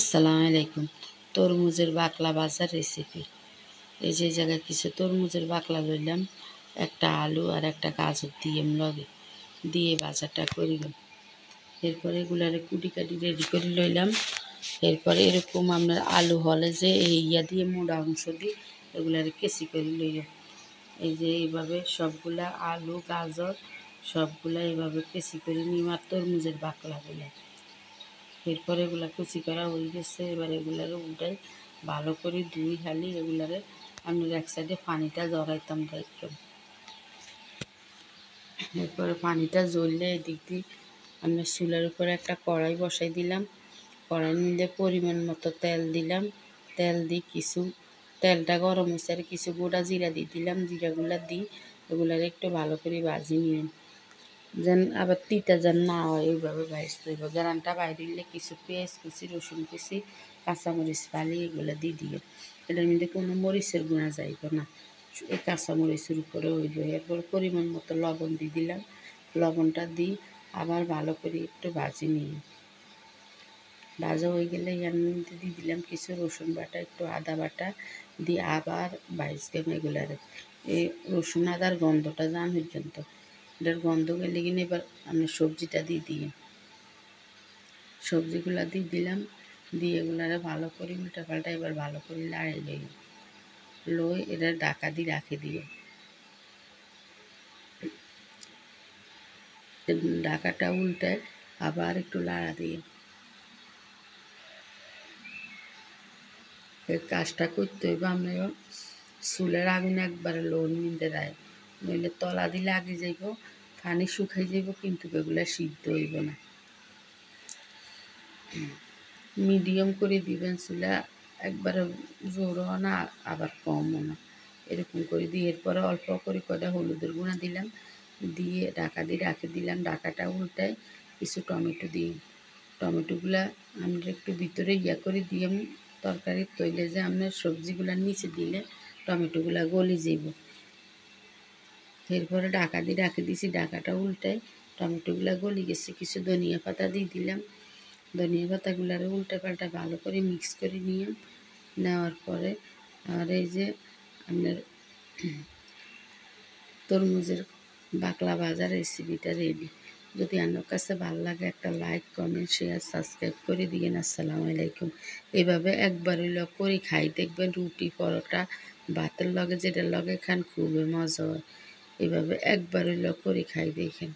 আসসালামু আলাইকুম। তরমুজের বাকলা ভাজার রেসিপি। এই যে জায়গায় কিছু তরমুজের বাকলা লইলাম, একটা আলু আর একটা গাজর দিয়ে লগে দিয়ে ভাজাটা করিলাম। এরপরে এগুলারে কুটি কাটি রেডি করে লইলাম। এরপরে এরকম আপনার আলু হলে যে এই দিয়ে মোটা অংশ দিয়ে এগুলারে কেসি করে লইলাম। এই যে এইভাবে সবগুলা আলু গাজর সবগুলা এইভাবে কেসি করে নিয়ে আর তরমুজের বাকলাগুলা এরপরে এগুলা কুচি করা হয়ে গেছে। এবার এগুলারে উঠাই ভালো করে ধুই হালি এগুলারে আমি এক সাইডে পানিটা জড়াইতাম একদম। এরপরে পানিটা জ্বললে এদিক দিয়ে আমি চুলার উপরে একটা কড়াই বসাই দিলাম। কড়াই নিলে পরিমাণ মতো তেল দিলাম। তেল দিয়ে তেলটা গরম হয়েছে আর কিছু গোটা জিরা দিয়ে দিলাম। জিরাগুলা দিই এগুলারে একটু ভালো করে ভাজি নিলাম, যেন আবার তিতা যেন না হয় এইভাবে ভাজতে হইব। গ্রানটা বাইরে দিলে কিছু পেঁয়াজ কুচি রসুন কুচি কাঁচামরিচ ফালি এগুলো দিয়ে দিও। এটার মধ্যে কোনো মরিচের গুঁড়া যাইব না, এই কাঁচামরিচের উপরে হইব। এরপর পরিমাণ মতো লবণ দিয়ে দিলাম। লবণটা দিই আবার ভালো করে একটু ভাজি নিই। ভাজা হয়ে গেলে এর মধ্যে দিয়ে দিলাম কিছু রসুন বাটা একটু আদা বাটা দিয়ে আবার ভাজলাম এগুলারে। এই রসুন আদার গন্ধটা যান পর্যন্ত। এটার গন্ধ গেলে কিনে এবার আমি সবজিটা দিয়ে দিই। সবজিগুলা দিয়ে দিলাম, দিয়ে এগুলারে ভালো করে উল্টা পাল্টা এবার ভালো করে লাড়াই লই এটা ঢাকা দিয়ে রাখে দিয়ে ঢাকাটা উল্টায় আবার একটু লাড়া দিয়ে এই কাজটা করতে হইব। আমরা চুলের আগুন একবারে লোন নিতে দেয়, নইলে তলা দিলে আগে যাইব, পানি শুকাই যাইব, কিন্তু এগুলো সিদ্ধ হইব না। মিডিয়াম করে দিবেন চুলা, একবারে জোরও না আবার কমও না, এরকম করে দিয়ে এরপরে অল্প করে কয়টা হলুদের গুঁড়া দিলাম, দিয়ে ঢাকা দিয়ে রাখে দিলাম। ঢাকাটা উল্টায় কিছু টমেটো দিই। টমেটোগুলা আমরা একটু ভিতরে করে দিয়ে তরকারির তৈলে যে আপনার সবজিগুলার নিচে দিলে টমেটোগুলা গলি যাইব। এরপরে ঢাকা দিয়ে রাখে দিয়েছি, ঢাকাটা উল্টায় টমেটোগুলা গলি গেছে, কিছু ধনিয়া পাতা দিয়ে দিলাম। ধনিয়া পাতাগুলারে উল্টে পাল্টা ভালো করে মিক্স করে নেওয়ার পরে আর এই যে আপনার তরমুজের বাকলা ভাজার রেসিপিটা রেডি। যদি আপনার কাছে ভালো লাগে একটা লাইক কমেন্ট শেয়ার সাবস্ক্রাইব করে দিয়েন। আসসালামু আলাইকুম। এভাবে একবার হইলেও করে খাই দেখবেন, রুটি পরোটা ভাতের লগে যেটার লগে খান খুবই মজা হয়। এভাবে একবার হইলেও করে খাই দেখেন।